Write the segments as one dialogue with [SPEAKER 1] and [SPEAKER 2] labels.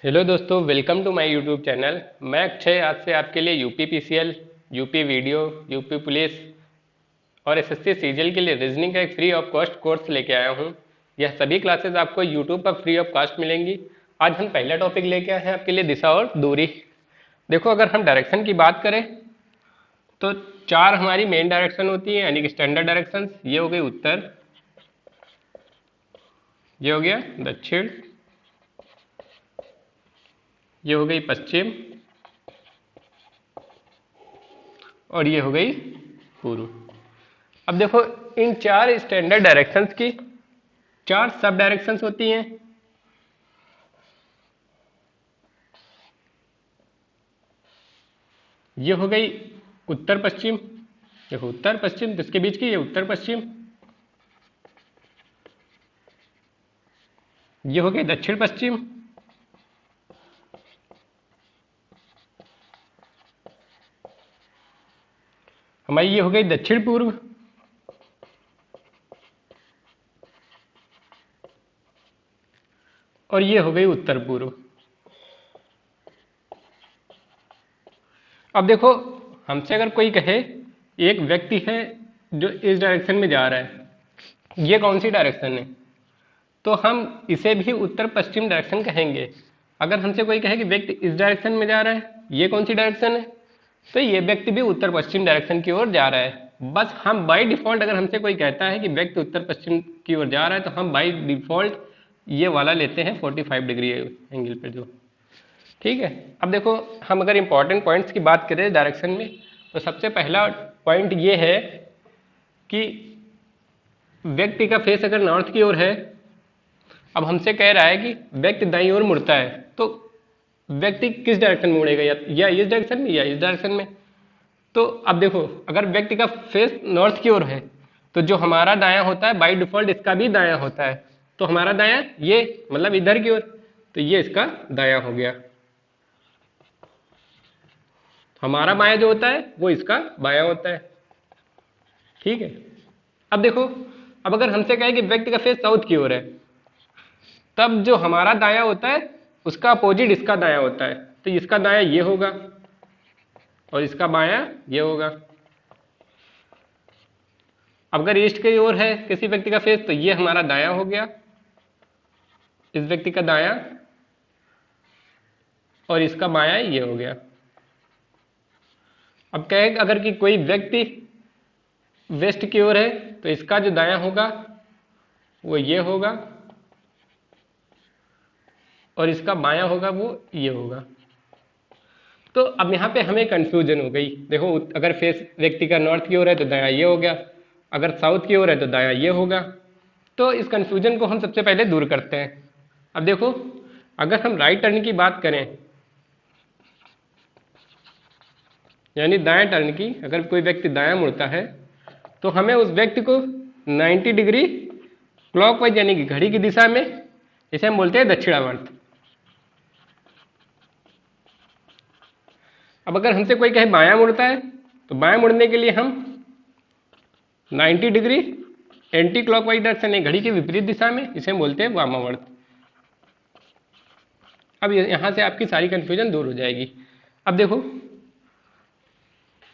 [SPEAKER 1] Hello दोस्तों, welcome to my YouTube channel. मैं अक्षय आज से आपके लिए UP PCL, UP video, UP police और एसएससी सीजीएल के लिए रीजनिंग का एक फ्री ऑफ कॉस्ट कोर्स लेके आया हूँ। यह सभी क्लासेस आपको यूट्यूब पर फ्री ऑफ कॉस्ट मिलेंगी। आज हम पहला टॉपिक लेके आए हैं आपके लिए, दिशा और दूरी। देखो, अगर हम डायरेक्शन की बात करें तो चार हमारी मेन डायरेक्शन होती है, यानी कि स्टैंडर्ड डायरेक्शन। ये हो गई उत्तर, ये हो गया दक्षिण, ये हो गई पश्चिम और ये हो गई पूर्व। अब देखो, इन चार स्टैंडर्ड डायरेक्शंस की चार सब डायरेक्शंस होती हैं। ये हो गई उत्तर पश्चिम, देखो उत्तर पश्चिम, जिसके बीच की ये उत्तर पश्चिम। ये हो गई दक्षिण पश्चिम, हमारी ये हो गई दक्षिण पूर्व, और ये हो गई उत्तर पूर्व। अब देखो, हमसे अगर कोई कहे एक व्यक्ति है जो इस डायरेक्शन में जा रहा है, ये कौन सी डायरेक्शन है, तो हम इसे भी उत्तर पश्चिम डायरेक्शन कहेंगे। अगर हमसे कोई कहे कि व्यक्ति इस डायरेक्शन में जा रहा है, ये कौन सी डायरेक्शन है, तो ये व्यक्ति भी उत्तर पश्चिम डायरेक्शन की ओर जा रहा है। बस हम बाय डिफॉल्ट, अगर हमसे कोई कहता है कि व्यक्ति उत्तर पश्चिम की ओर जा रहा है, तो हम बाय डिफॉल्ट ये वाला लेते हैं 45 डिग्री एंगल पर जो। ठीक है। अब देखो, हम अगर इंपॉर्टेंट पॉइंट्स की बात करें डायरेक्शन में, तो सबसे पहला पॉइंट ये है कि व्यक्ति का फेस अगर नॉर्थ की ओर है, अब हमसे कह रहा है कि व्यक्ति दाईं ओर मुड़ता है, तो व्यक्ति किस डायरेक्शन में मुड़ेगा, या इस डायरेक्शन में या इस डायरेक्शन में। तो अब देखो, अगर व्यक्ति का फेस नॉर्थ की ओर है, तो जो हमारा दायां होता है बाय डिफॉल्ट इसका भी दायां होता है। तो हमारा दायां ये मतलब इधर की ओर, तो ये इसका दायां हो गया। हमारा बायां जो होता है वो इसका बायां होता है। ठीक है। अब देखो, अब अगर हमसे कहे कि व्यक्ति का फेस साउथ की ओर है, तब जो हमारा दायां होता है उसका अपोजिट इसका दायां होता है। तो इसका दायां ये होगा और इसका बायां ये होगा। अब अगर ईस्ट की ओर है किसी व्यक्ति का फेस, तो ये हमारा दायां हो गया, इस व्यक्ति का दायां, और इसका बायां ये हो गया। अब कहे अगर कि कोई व्यक्ति वेस्ट की ओर है, तो इसका जो दायां होगा वो ये होगा, और इसका बायां होगा वो ये होगा। तो अब यहाँ पे हमें कंफ्यूजन हो गई। देखो, अगर फेस व्यक्ति का नॉर्थ की ओर है तो दायां ये हो गया, अगर साउथ की ओर है तो दायां ये होगा। तो इस कंफ्यूजन को हम सबसे पहले दूर करते हैं। अब देखो, अगर हम राइट टर्न की बात करें, यानी दाएं टर्न की, अगर कोई व्यक्ति दायां मुड़ता है, तो हमें उस व्यक्ति को 90 डिग्री क्लॉकवाइज यानी कि घड़ी की दिशा में, इसे हम बोलते हैं दक्षिणावर्त। अब अगर हमसे कोई कहे बायां मुड़ता है, तो बायां मुड़ने के लिए हम 90 डिग्री एंटी क्लॉकवाइज डायरेक्शन है, घड़ी के विपरीत दिशा में, इसे हम बोलते हैं वामावर्त। अब यहां से आपकी सारी कंफ्यूजन दूर हो जाएगी। अब देखो,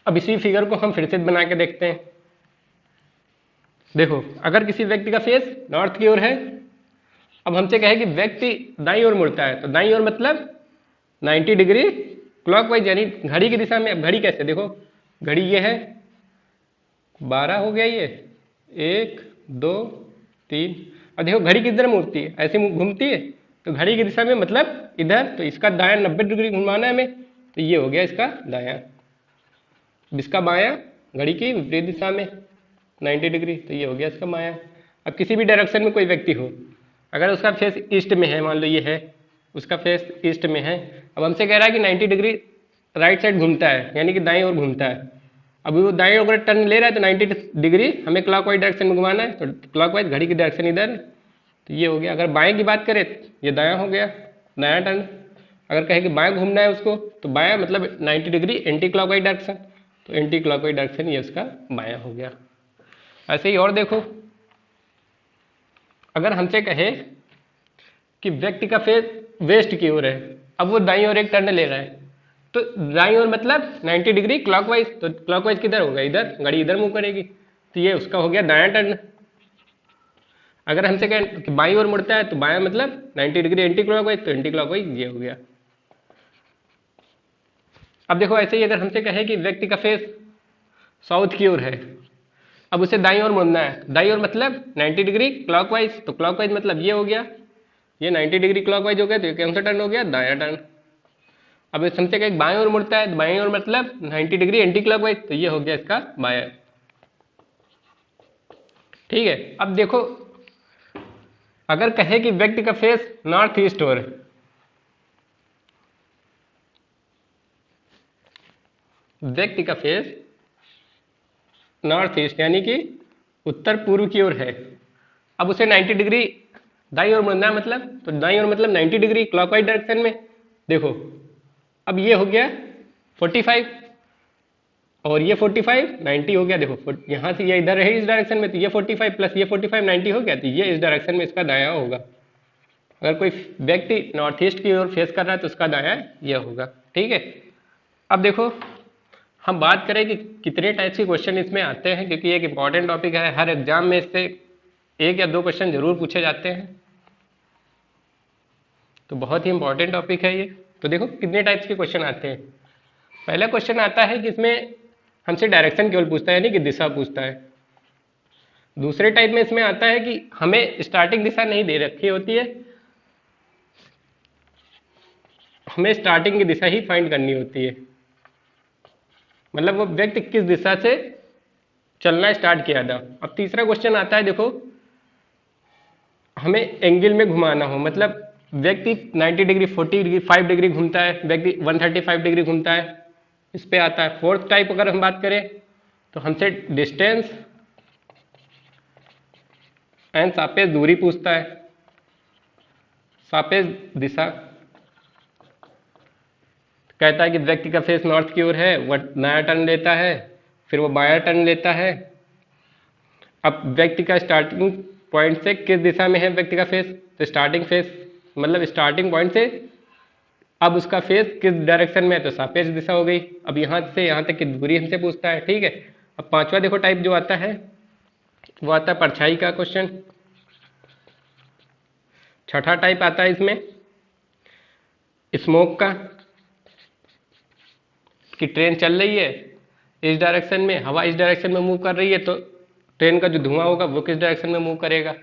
[SPEAKER 1] अब इसी फिगर को हम फिर से बना के देखते हैं। देखो, अगर किसी व्यक्ति का फेस नॉर्थ की ओर है, अब हमसे कहे कि व्यक्ति दाईं ओर मुड़ता है, तो दाईं ओर मतलब 90 डिग्री क्लॉकवाइज यानी घड़ी की दिशा में। अब घड़ी कैसे, देखो घड़ी ये है, 12 हो गया, ये 1 2 3। अब देखो घड़ी किधर मुड़ती है, ऐसे घूमती है, तो घड़ी की दिशा में मतलब इधर, तो इसका दायां 90 डिग्री घुमाना है हमें, तो ये हो गया इसका दायां। इसका बायां घड़ी की विपरीत दिशा में 90 डिग्री, तो ये हो गया इसका बायां। अब किसी भी डायरेक्शन में कोई व्यक्ति हो, अगर उसका फेस ईस्ट में है, मान लो ये है, उसका फेस ईस्ट में है, अब हमसे कह रहा है कि 90 डिग्री राइट साइड घूमता है, यानी कि दाईं ओर घूमता है। अब वो दाईं ओर टर्न ले रहा है, तो 90 डिग्री हमें क्लॉकवाइज डायरेक्शन में घुमाना है, तो क्लॉकवाइज घड़ी की डायरेक्शन इधर है, तो ये हो गया। अगर बाएं की बात करें, ये दायां हो गया, दायां टर्न। अगर कहे कि बाएं घूमना है उसको, तो बायां मतलब 90 डिग्री एंटी क्लॉकवाइज डायरेक्शन, तो एंटी क्लॉकवाइज डायरेक्शन ये उसका बायां हो गया। ऐसे ही और देखो, अगर हमसे कहे कि व्यक्ति का फेस वेस्ट की ओर है, अब वो दाईं ओर एक टर्न ले रहा है, तो दाईं ओर मतलब 90 डिग्री क्लॉकवाइज, तो क्लॉकवाइज किधर होगा, इधर, गाड़ी इधर मूव करेगी, तो ये उसका हो गया दायां टर्न। अगर हमसे कहें कि बाईं ओर मुड़ता है तो बायां मतलब 90 डिग्री एंटी क्लॉकवाइज, तो एंटी क्लॉकवाइज ये हो गया। अब देखो ऐसे ही अगर हमसे कहे कि व्यक्ति का फेस साउथ की ओर है, अब उसे दाईं ओर मुड़ना है, दाईं ओर मतलब 90 डिग्री क्लॉकवाइज, तो क्लॉकवाइज मतलब ये हो गया, ये 90 डिग्री क्लॉकवाइज हो गया, तो ये कौन सा टर्न हो गया, दायां टर्न। अब इस हमसे कहे बाएं ओर मुड़ता है, तो बाएं ओर मतलब 90 डिग्री एंटी क्लॉकवाइज, तो ये हो गया इसका बायां। ठीक है, अब देखो अगर कहे कि व्यक्ति का फेस नॉर्थ ईस्ट ओर है, व्यक्ति का फेस नॉर्थ ईस्ट यानी कि उत्तर पूर्व की ओर है, अब उसे 90 डिग्री दाईं ओर मुड़ना है, मतलब तो दाईं ओर मतलब 90 डिग्री क्लॉकवाइज डायरेक्शन में। देखो अब ये हो गया 45 और ये 45 90 हो गया, देखो यहाँ से ये इधर है इस डायरेक्शन में, तो ये 45 प्लस ये 45 90 हो गया, तो ये इस डायरेक्शन में इसका दायां होगा। अगर कोई व्यक्ति नॉर्थ ईस्ट की ओर फेस कर रहा है तो उसका दायां ये होगा। ठीक है, अब देखो हम बात करें कि कितने टाइप्स के क्वेश्चन इसमें आते हैं, क्योंकि एक इंपॉर्टेंट टॉपिक है, हर एग्जाम में इससे 1 या 2 क्वेश्चन जरूर पूछे जाते हैं, तो बहुत ही इंपॉर्टेंट टॉपिक है ये। तो देखो कितने टाइप्स के क्वेश्चन आते हैं। पहला क्वेश्चन आता है कि इसमें हमसे डायरेक्शन केवल पूछता है, यानी कि दिशा पूछता है। दूसरे टाइप में इसमें आता है कि हमें स्टार्टिंग दिशा नहीं दे रखी होती है, हमें स्टार्टिंग की दिशा ही फाइंड करनी होती है, मतलब वो व्यक्ति किस दिशा से चलना स्टार्ट किया था। अब तीसरा क्वेश्चन आता है, देखो हमें एंगल में घुमाना हो, मतलब व्यक्ति 90 डिग्री 40 डिग्री 5 डिग्री घूमता है, व्यक्ति 135 डिग्री घूमता है, इस पे आता है। फोर्थ टाइप अगर हम बात करें तो हमसे डिस्टेंस एंड सापेक्ष दूरी पूछता है, सापेक्ष दिशा, कहता है कि व्यक्ति का फेस नॉर्थ की ओर है, वह नया टर्न लेता है, फिर वो बायां टर्न लेता है। अब व्यक्ति का स्टार्टिंग पॉइंट से किस दिशा में है व्यक्ति का फेस, तो स्टार्टिंग फेस मतलब स्टार्टिंग पॉइंट से अब उसका फेस किस डायरेक्शन में है, तो सापेक्ष दिशा हो गई। अब यहाँ से यहाँ तक की दूरी हमसे पूछता है। ठीक है, अब पांचवा देखो टाइप जो आता है वो आता है परछाई का क्वेश्चन। छठा टाइप आता है इसमें स्मोक का, कि ट्रेन चल रही है इस डायरेक्शन में, हवा इस डायरेक्शन में मूव कर रही है, तो ट्रेन का जो धुआं होगा वो किस डायरेक्शन में मूव करेगा।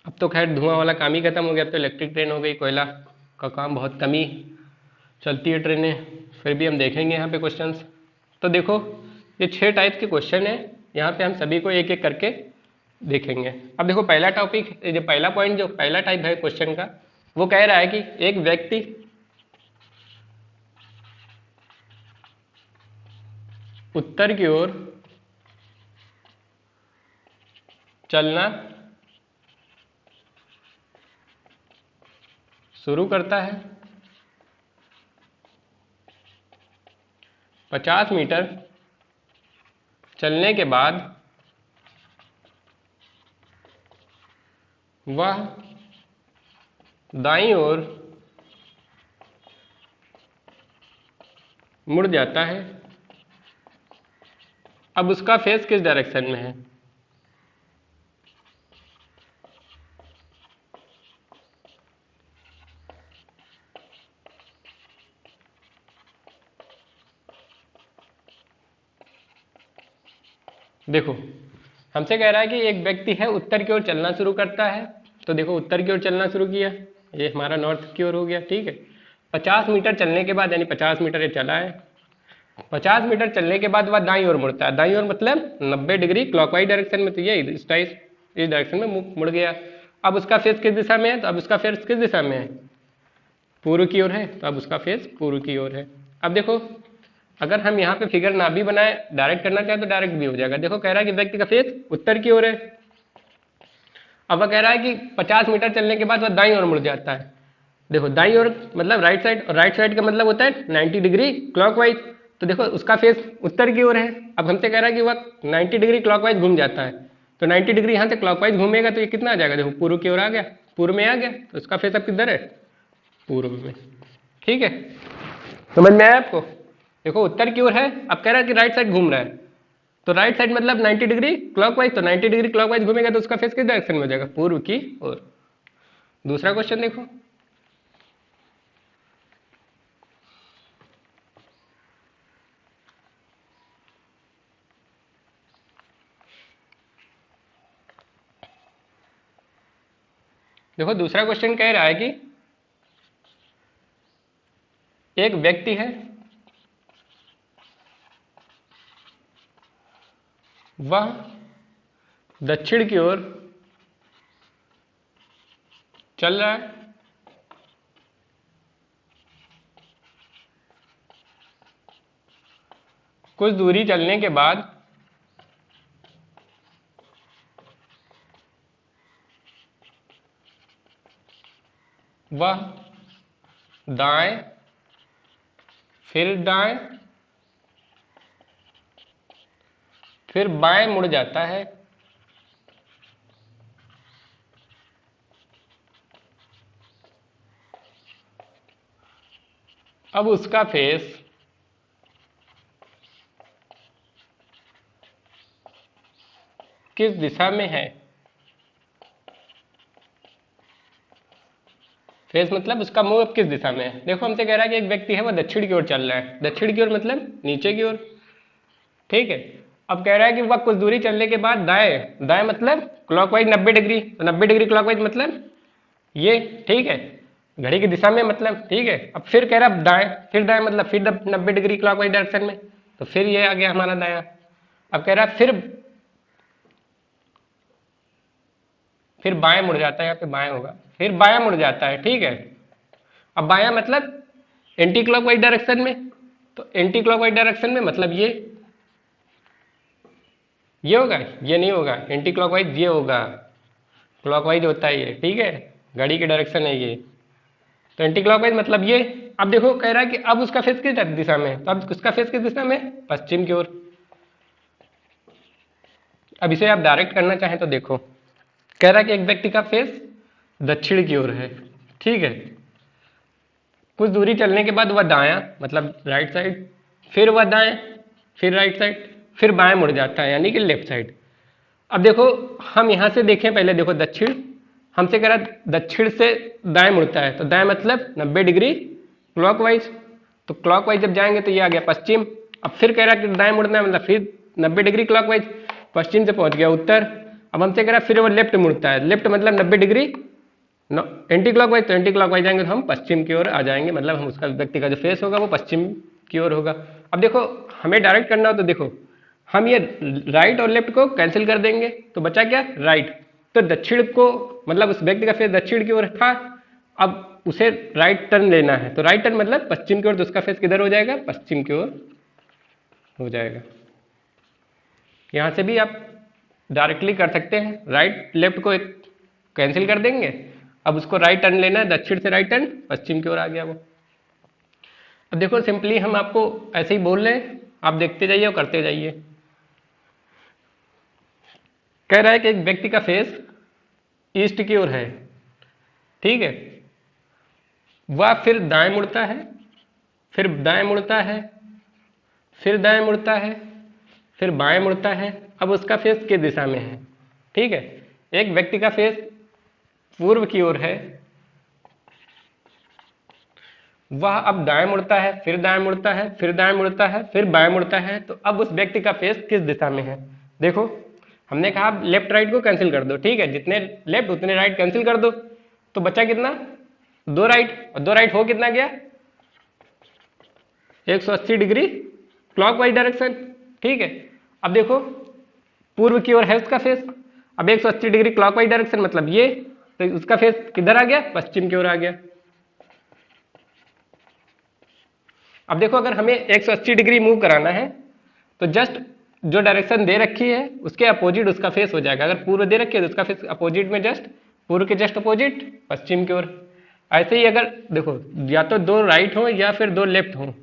[SPEAKER 1] अब तो खैर धुआं वाला काम ही खत्म हो गया, अब तो इलेक्ट्रिक ट्रेन हो गई, कोयला का काम बहुत कम ही चलती है ट्रेनें, फिर भी हम देखेंगे यहाँ पे क्वेश्चंस। तो देखो ये 6 टाइप के क्वेश्चन है, यहाँ पे हम सभी को एक एक करके देखेंगे। अब देखो पहला टॉपिक, जो पहला पॉइंट, जो पहला टाइप है क्वेश्चन का, वो कह रहा है कि एक व्यक्ति उत्तर की ओर चलना शुरू करता है, 50 मीटर चलने के बाद वह दाईं ओर मुड़ जाता है। अब उसका फेस किस डायरेक्शन में है, देखो हमसे कह रहा है कि एक व्यक्ति है उत्तर की ओर चलना शुरू करता है, तो देखो उत्तर की ओर चलना शुरू किया, ये हमारा नॉर्थ की ओर हो गया। ठीक है, 50 मीटर चलने के बाद, यानी 50 मीटर ये चला है, 50 मीटर चलने के बाद वह दाईं ओर मुड़ता है, दाईं ओर मतलब 90 डिग्री क्लॉकवाइज डायरेक्शन में, तो ये इस डायरेक्शन में मुड़ गया। अब उसका फेस किस दिशा में है, तो अब उसका फेस किस दिशा में है, पूर्व की ओर है, तो अब उसका फेस पूर्व की ओर है। अब देखो अगर हम यहाँ पे फिगर ना भी बनाए, डायरेक्ट करना चाहे तो डायरेक्ट भी हो जाएगा। देखो कह रहा है कि व्यक्ति का फेस उत्तर की ओर है, अब वह कह रहा है कि 50 मीटर चलने के बाद वह दाईं ओर मुड़ जाता है। देखो दाईं ओर मतलब राइट साइड, और राइट साइड का मतलब होता है 90 डिग्री क्लॉकवाइज, तो देखो उसका फेस उत्तर की ओर है। अब हमसे कह रहा है कि वह 90 डिग्री क्लॉकवाइज घूम जाता है, तो 90 डिग्री यहाँ से क्लॉकवाइज घूमेगा तो ये कितना आ जाएगा, देखो पूर्व की ओर आ गया, पूर्व में आ गया, तो उसका फेस अब किधर है, पूर्व में। ठीक है, समझ में आया आपको? देखो उत्तर की ओर है, अब कह रहा है कि राइट साइड घूम रहा है, तो राइट साइड मतलब 90 डिग्री क्लॉकवाइज, तो 90 डिग्री क्लॉकवाइज घूमेगा तो उसका फेस किस डायरेक्शन में हो जाएगा? पूर्व की ओर। दूसरा क्वेश्चन देखो, देखो दूसरा क्वेश्चन कह रहा है कि एक व्यक्ति है, वह दक्षिण की ओर चल रहा है, कुछ दूरी चलने के बाद वह दाएं, फिर दाएं, फिर बाएं मुड़ जाता है, अब उसका फेस किस दिशा में है? फेस मतलब उसका मुंह अब किस दिशा में है। देखो हमसे कह रहा है कि एक व्यक्ति है वह दक्षिण की ओर चल रहा है, दक्षिण की ओर मतलब नीचे की ओर। ठीक है, अब कह रहा है कि वह कुछ दूरी चलने के बाद दाएं, दाएं मतलब क्लॉकवाइज 90 डिग्री, तो 90 डिग्री क्लॉकवाइज मतलब ये। ठीक है, घड़ी की दिशा में मतलब। ठीक है, अब फिर कह रहा है दाएं, फिर दाएं मतलब फिर 90 डिग्री क्लॉकवाइज डायरेक्शन में, तो फिर ये आ गया हमारा दायां। अब कह रहा है फिर बाएं मुड़ जाता है, यहाँ पे बाएं होगा, फिर बायां मुड़ जाता है। ठीक है, अब बायां मतलब एंटी क्लॉकवाइज डायरेक्शन में, तो एंटी क्लॉकवाइज डायरेक्शन में मतलब ये होगा, ये नहीं होगा, एंटी क्लॉकवाइज ये होगा, क्लॉकवाइज होता है ये। ठीक है, घड़ी की डायरेक्शन है ये, तो एंटी क्लॉकवाइज मतलब ये। अब देखो कह रहा है कि अब उसका फेस किस दिशा में है, तो अब उसका फेस किस दिशा में है? पश्चिम की ओर। अब इसे आप डायरेक्ट करना चाहें तो देखो, कह रहा है कि एक व्यक्ति का फेस दक्षिण की ओर है। ठीक है, कुछ दूरी चलने के बाद वह दायां मतलब राइट साइड, फिर वह दाएं, फिर राइट साइड, फिर बाएं मुड़ जाता है यानी कि लेफ्ट साइड। अब देखो हम यहां से देखें, पहले देखो दक्षिण, हमसे कह रहा दक्षिण से दाएं मुड़ता है, तो दाएं मतलब 90 डिग्री क्लॉकवाइज, तो क्लॉकवाइज जब जाएंगे तो ये आ गया पश्चिम। अब फिर कह रहा कि दाएं मुड़ना है मतलब फिर 90 डिग्री क्लॉकवाइज, पश्चिम से पहुंच गया उत्तर। अब हमसे कह रहा फिर वो लेफ्ट मुड़ता है, लेफ्ट मतलब 90 डिग्री एंटी क्लॉकवाइज, तो एंटी क्लॉकवाइज जाएंगे तो हम पश्चिम की ओर आ जाएंगे, मतलब हम उसका व्यक्ति का जो फेस होगा वो पश्चिम की ओर होगा। अब देखो हमें डायरेक्ट करना हो तो देखो हम ये राइट और लेफ्ट को कैंसिल कर देंगे, तो बचा क्या? राइट। तो दक्षिण को मतलब उस व्यक्ति का फेस दक्षिण की ओर था, अब उसे राइट टर्न लेना है, तो राइट टर्न मतलब पश्चिम की ओर, तो उसका फेस किधर हो जाएगा? पश्चिम की ओर हो जाएगा। यहां से भी आप डायरेक्टली कर सकते हैं, राइट लेफ्ट को कैंसिल कर देंगे, अब उसको राइट टर्न लेना है, दक्षिण से राइट टर्न पश्चिम की ओर आ गया वो। अब देखो सिंपली हम आपको ऐसे ही बोल रहे हैं, आप देखते जाइए और करते जाइए। कह रहा है कि एक व्यक्ति का फेस ईस्ट की ओर है। ठीक है, वह फिर दाएं मुड़ता है, फिर दाएं मुड़ता है, फिर दाएं मुड़ता है, फिर बाएं मुड़ता है, अब उसका फेस किस दिशा में है? ठीक है, एक व्यक्ति का फेस पूर्व की ओर है, वह अब दाएं मुड़ता है, फिर दाएं मुड़ता है, फिर दाएं मुड़ता है, फिर बाएं मुड़ता है, तो अब उस व्यक्ति का फेस किस दिशा में है? देखो हमने कहा लेफ्ट राइट को कैंसिल कर दो। ठीक है, जितने लेफ्ट उतने राइट कैंसिल कर दो, तो बचा कितना? 2 राइट, और 2 राइट हो कितना गया? 180 डिग्री क्लॉकवाइज डायरेक्शन। ठीक है, अब देखो पूर्व की ओर है उसका फेस, अब 180 डिग्री क्लॉकवाइज डायरेक्शन मतलब ये, तो उसका फेस किधर आ गया? पश्चिम की ओर आ गया। अब देखो अगर हमें 180 डिग्री मूव कराना है तो जस्ट जो डायरेक्शन दे रखी है उसके अपोजिट उसका फेस हो जाएगा। अगर पूर्व दे रखी है तो उसका फेस अपोजिट में जस्ट पूर्व के जस्ट अपोजिट पश्चिम की ओर। ऐसे ही अगर देखो या तो 2 राइट हो या फिर 2 लेफ्ट हो,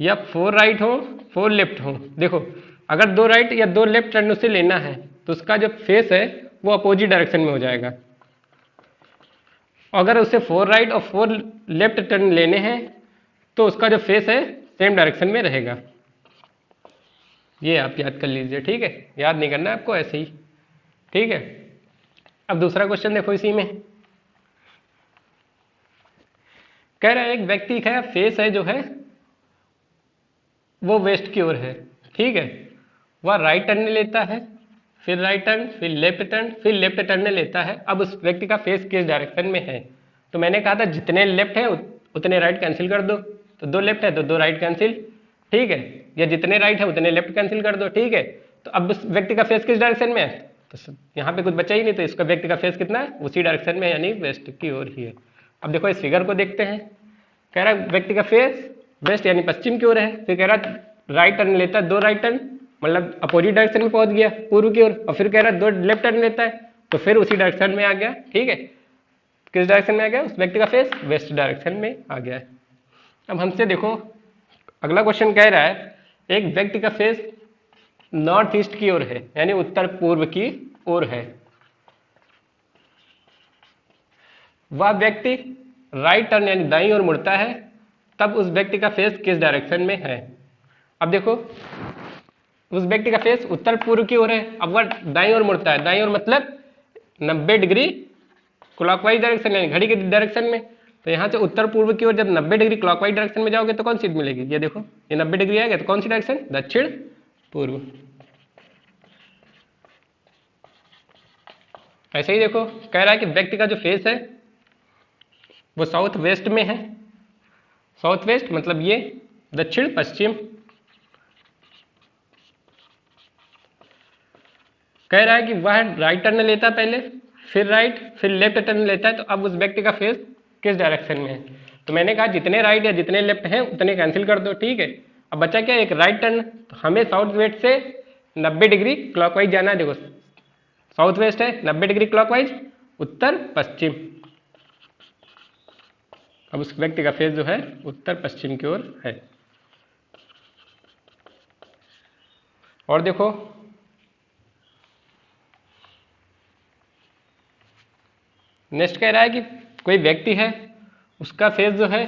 [SPEAKER 1] या 4 राइट हो 4 लेफ्ट हो। देखो अगर 2 राइट या 2 लेफ्ट टर्न उसे लेना है तो उसका जो फेस है वो अपोजिट डायरेक्शन में हो जाएगा। अगर उसे 4 राइट और 4 लेफ्ट टर्न लेने हैं तो उसका जो फेस है सेम डायरेक्शन में रहेगा। ये आप याद कर लीजिए, ठीक है, याद नहीं करना आपको, ऐसे ही, ठीक है। अब दूसरा क्वेश्चन देखो इसी में, कह रहा है एक व्यक्ति का फेस है जो है वो वेस्ट की ओर है, ठीक है, वह राइट टर्न लेता है, फिर राइट टर्न, फिर लेफ्ट टर्न लेता है। अब उस व्यक्ति का फेस किस डायरेक्शन में है? तो मैंने कहा था जितने लेफ्ट है उतने राइट कैंसिल कर दो, तो 2 लेफ्ट है तो 2 राइट कैंसिल, ठीक है, या जितने राइट है उतने लेफ्ट कैंसिल कर दो, ठीक है। तो अब उस व्यक्ति का फेस किस डायरेक्शन में है? तो यहाँ पे कुछ बचा ही नहीं, तो इसका व्यक्ति का फेस कितना है? उसी डायरेक्शन में, यानी वेस्ट की ओर ही है। अब देखो इस फिगर को देखते हैं, कह रहा है व्यक्ति का फेस वेस्ट यानी पश्चिम की ओर है, फिर कह रहा राइट टर्न लेता है, 2 राइट टर्न मतलब अपोजिट डायरेक्शन में पहुंच गया पूर्व की ओर, और फिर कह रहा है 2 लेफ्ट टर्न लेता है तो फिर उसी डायरेक्शन में आ गया, ठीक है। किस डायरेक्शन में आ गया? उस व्यक्ति का फेस वेस्ट डायरेक्शन में आ गया है। अब हमसे देखो अगला क्वेश्चन कह रहा है एक व्यक्ति का फेस नॉर्थ ईस्ट की ओर है, यानी उत्तर पूर्व की ओर है, वह व्यक्ति राइट टर्न यानी दाईं ओर मुड़ता है, तब उस व्यक्ति का फेस किस डायरेक्शन में है? अब देखो उस व्यक्ति का फेस उत्तर पूर्व की ओर है, अब वह दाईं ओर मुड़ता है, दाईं ओर मतलब 90 डिग्री क्लॉकवाइज डायरेक्शन यानी घड़ी के डायरेक्शन में। तो यहाँ से उत्तर पूर्व की ओर जब 90 डिग्री क्लॉकवाइज डायरेक्शन में जाओगे तो कौन सी मिलेगी? ये देखो ये 90 डिग्री आएगा तो कौन सी डायरेक्शन? दक्षिण पूर्व। ऐसे ही देखो कह रहा है कि व्यक्ति का जो फेस है वो साउथ वेस्ट में है, साउथ वेस्ट मतलब ये दक्षिण पश्चिम। कह रहा है कि वह राइट टर्न लेता है पहले, फिर राइट, फिर लेफ्ट टर्न लेता है, तो अब उस व्यक्ति का फेस किस डायरेक्शन में है? तो मैंने कहा जितने राइट या जितने लेफ्ट हैं उतने कैंसिल कर दो, ठीक है। अब बचा क्या? एक राइट टर्न, तो हमें साउथ वेस्ट से 90 डिग्री क्लॉकवाइज जाना है। देखो साउथ वेस्ट है 90 डिग्री क्लॉकवाइज, उत्तर पश्चिम। अब उस व्यक्ति का फेस जो है उत्तर पश्चिम की ओर है। और देखो नेक्स्ट कह रहा है कि कोई व्यक्ति है उसका फेस जो है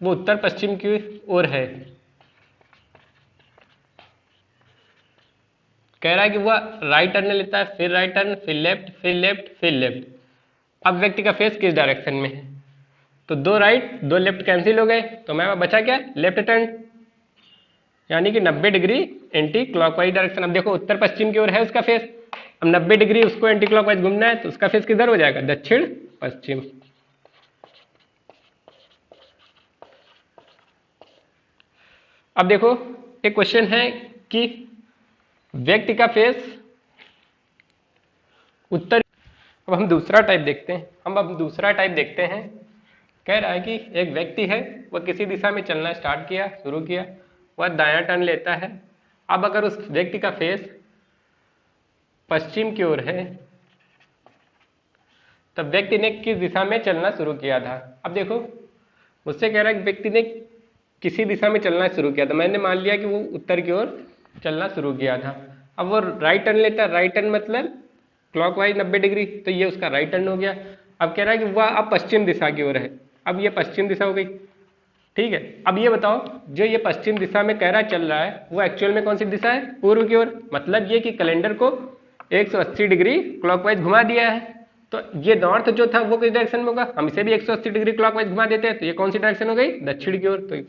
[SPEAKER 1] वो उत्तर पश्चिम की ओर है, कह रहा है कि वह राइट टर्न लेता है, फिर राइट टर्न, फिर लेफ्ट, फिर लेफ्ट, फिर लेफ्ट। अब व्यक्ति का फेस किस डायरेक्शन में है? तो 2 राइट 2 लेफ्ट कैंसिल हो गए, तो मैं बचा क्या? लेफ्ट टर्न यानी कि 90 डिग्री एंटी क्लॉकवाइज डायरेक्शन। अब देखो उत्तर पश्चिम की ओर है उसका फेस, अब 90 डिग्री उसको एंटी क्लॉकवाइज घूमना है तो उसका फेस किधर हो जाएगा? दक्षिण पश्चिम। अब देखो एक क्वेश्चन है कि व्यक्ति का फेस उत्तर। अब हम दूसरा टाइप देखते हैं, कह रहा है कि एक व्यक्ति है वह किसी दिशा में चलना शुरू किया, वह दायां टर्न लेता है। अब अगर उस व्यक्ति का फेस पश्चिम की ओर है तब व्यक्ति ने किस दिशा में चलना शुरू किया था? अब देखो मुझसे कह रहा है कि व्यक्ति ने किसी दिशा में चलना शुरू किया था, मैंने मान लिया कि वो उत्तर की ओर चलना शुरू किया था। अब वो राइट टर्न लेता है, राइट टर्न मतलब क्लॉकवाइज 90 डिग्री, तो ये उसका राइट टर्न हो गया। अब कह रहा है कि वह अब पश्चिम दिशा की ओर है, अब ये पश्चिम दिशा हो गई, ठीक है। अब ये बताओ जो ये पश्चिम दिशा में कह रहा चल रहा है वो एक्चुअल में कौन सी दिशा है? पूर्व की ओर। मतलब ये कि कैलेंडर को 180 डिग्री क्लॉकवाइज घुमा दिया है, तो ये नॉर्थ जो था वो किस डायरेक्शन में होगा? हम इसे भी 180 डिग्री क्लॉकवाइज घुमा देते हैं, तो ये कौन सी डायरेक्शन हो गई? दक्षिण की ओर। तो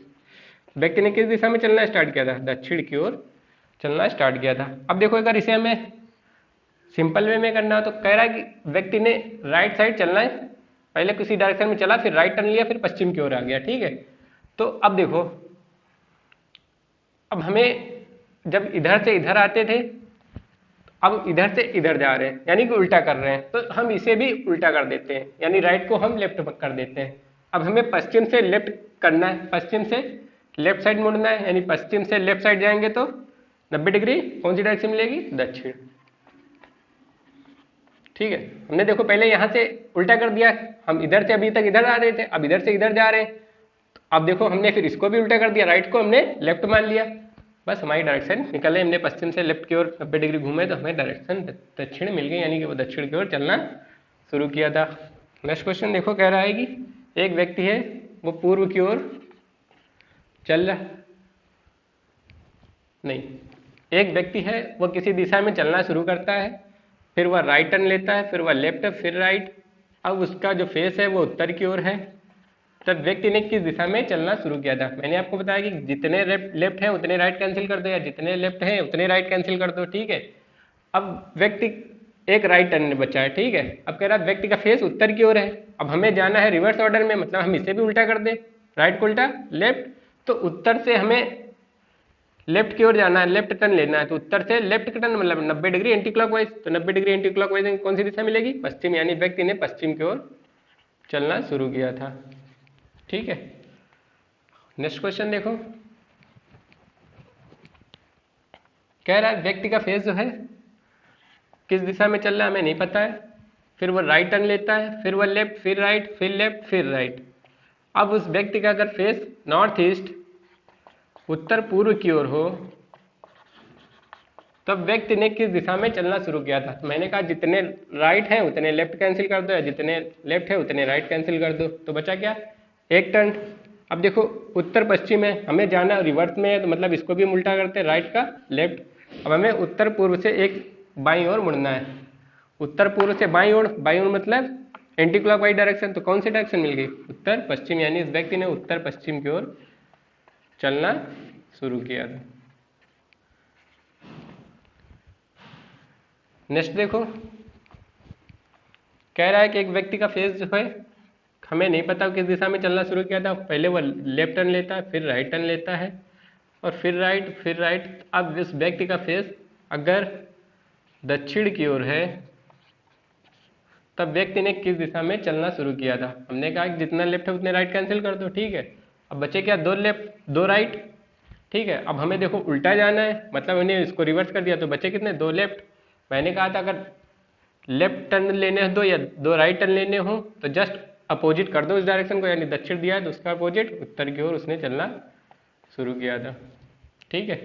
[SPEAKER 1] व्यक्ति ने किस दिशा में चलना स्टार्ट किया था? दक्षिण की ओर चलना स्टार्ट किया था। अब देखो अगर इसे हमें सिंपल वे में करना हो तो कह रहा है कि व्यक्ति ने राइट साइड चलना है, पहले किसी डायरेक्शन में चला, फिर राइट टर्न लिया, फिर पश्चिम की ओर आ गया, ठीक है। तो अब देखो अब हमें जब इधर से इधर आते थे, अब इधर से इधर जा रहे हैं यानी कि उल्टा कर रहे हैं, तो हम इसे भी उल्टा कर देते हैं, यानी राइट को हम लेफ्ट कर देते हैं। अब हमें पश्चिम से लेफ्ट करना है, पश्चिम से लेफ्ट साइड मुड़ना है, यानी पश्चिम से लेफ्ट साइड जाएंगे तो 90 डिग्री कौन सी डायरेक्शन मिलेगी? दक्षिण, ठीक है। हमने देखो पहले यहां से उल्टा कर दिया, हम इधर से अभी तक इधर आ रहे थे, अब इधर से इधर जा रहे हैं। अब देखो हमने फिर इसको भी उल्टा कर दिया, राइट को हमने लेफ्ट मान लिया, बस हमारी डायरेक्शन निकले, हमने पश्चिम से लेफ्ट की ओर 90 डिग्री घूमे तो हमें डायरेक्शन दक्षिण मिल गई, यानी कि वो दक्षिण की ओर चलना शुरू किया था। नेक्स्ट क्वेश्चन देखो, कह रहा है कि एक व्यक्ति है वो पूर्व की ओर चल रहा, नहीं, एक व्यक्ति है वो किसी दिशा में चलना शुरू करता है, फिर वह राइट टर्न लेता है, फिर वह लेफ्ट, फिर राइट। अब उसका जो फेस है वो उत्तर की ओर है। तब व्यक्ति ने किस दिशा में चलना शुरू किया था? मैंने आपको बताया कि जितने लेफ्ट हैं उतने राइट कैंसिल कर दो, या जितने लेफ्ट हैं उतने राइट कैंसिल कर दो, ठीक है। अब व्यक्ति एक राइट टर्न बचा है, ठीक है। अब कह रहा है व्यक्ति का फेस उत्तर की ओर है, अब हमें जाना है रिवर्स ऑर्डर में, मतलब हम इसे भी उल्टा कर दें, राइट को उल्टा लेफ्ट, तो उत्तर से हमें लेफ्ट की ओर जाना है, लेफ्ट टर्न लेना है, तो उत्तर से लेफ्ट का टर्न मतलब 90 डिग्री एंटी क्लॉकवाइज, तो 90 डिग्री एंटी क्लॉकवाइज कौन सी दिशा मिलेगी? पश्चिम, यानी व्यक्ति ने पश्चिम की ओर चलना शुरू किया था, ठीक है। नेक्स्ट क्वेश्चन देखो, कह रहा है व्यक्ति का फेस जो है किस दिशा में चल रहा है हमें नहीं पता है, फिर वह राइट टर्न लेता है, फिर वह लेफ्ट, फिर राइट, फिर लेफ्ट, फिर राइट। अब उस व्यक्ति का अगर फेस नॉर्थ ईस्ट उत्तर पूर्व की ओर हो, तब व्यक्ति ने किस दिशा में चलना शुरू किया था? तो मैंने कहा जितने राइट हैं उतने लेफ्ट कैंसिल कर दो, या जितने लेफ्ट है उतने राइट कैंसिल कर दो, तो बचा क्या? एक टर्न। अब देखो उत्तर पश्चिम है, हमें जाना रिवर्स में है, तो मतलब इसको भी हम उल्टा करते हैं, राइट का लेफ्ट। अब हमें उत्तर पूर्व से एक बाईं ओर मुड़ना है, उत्तर पूर्व से बाईं ओर, बाईं ओर मतलब एंटी क्लॉकवाइज डायरेक्शन, तो कौन सी डायरेक्शन मिल गई? उत्तर पश्चिम, यानी इस व्यक्ति ने उत्तर पश्चिम की ओर चलना शुरू किया था। नेक्स्ट देखो, कह रहा है कि एक व्यक्ति का फेस जो है हमें नहीं पता किस दिशा में चलना शुरू किया था, पहले वह लेफ्ट टर्न लेता है, फिर राइट टर्न लेता है, और फिर राइट, फिर राइट। अब इस व्यक्ति का फेस अगर दक्षिण की ओर है, तब व्यक्ति ने किस दिशा में चलना शुरू किया था? हमने कहा कि जितना लेफ्ट है उतने राइट कैंसिल कर दो, ठीक है। अब बचे क्या? दो लेफ्ट दो राइट, ठीक है। अब हमें देखो उल्टा जाना है, मतलब हमने इसको रिवर्स कर दिया, तो बचे कितने? दो लेफ्ट। मैंने कहा था अगर लेफ्ट टर्न लेने दो या दो राइट टर्न लेने हो तो जस्ट अपोजिट कर दो इस डायरेक्शन को, यानी दक्षिण दिया है तो उसका अपोजिट उत्तर की ओर उसने चलना शुरू किया था, ठीक है।